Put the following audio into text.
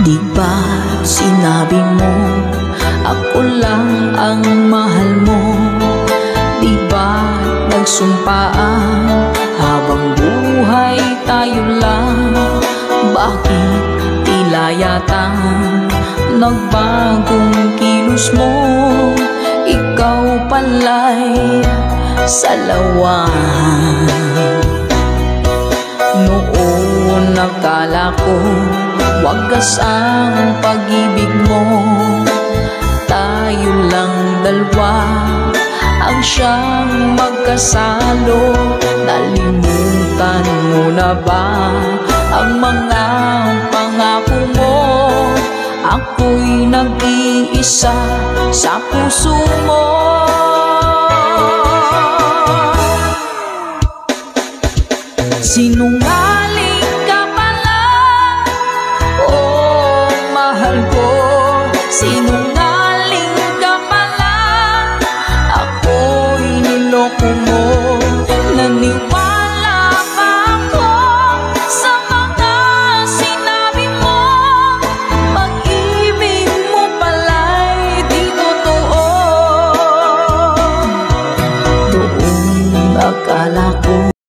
Di ba't sinabi mo ako lang ang mahal mo? Di ba't nagsumpaan habang buhay tayo lang? Bakit tila yata nagbagong kilos mo? Ikaw pala'y salawan. Noon nakala ko wagas ang pag-ibig mo. Tayo lang dalawa ang siyang magkasalo. Nalimutan mo na ba ang mga pangako mo? Ako'y nag-iisa sa puso mo. Sinungaling ka pala, oh mahal ko. Sinungaling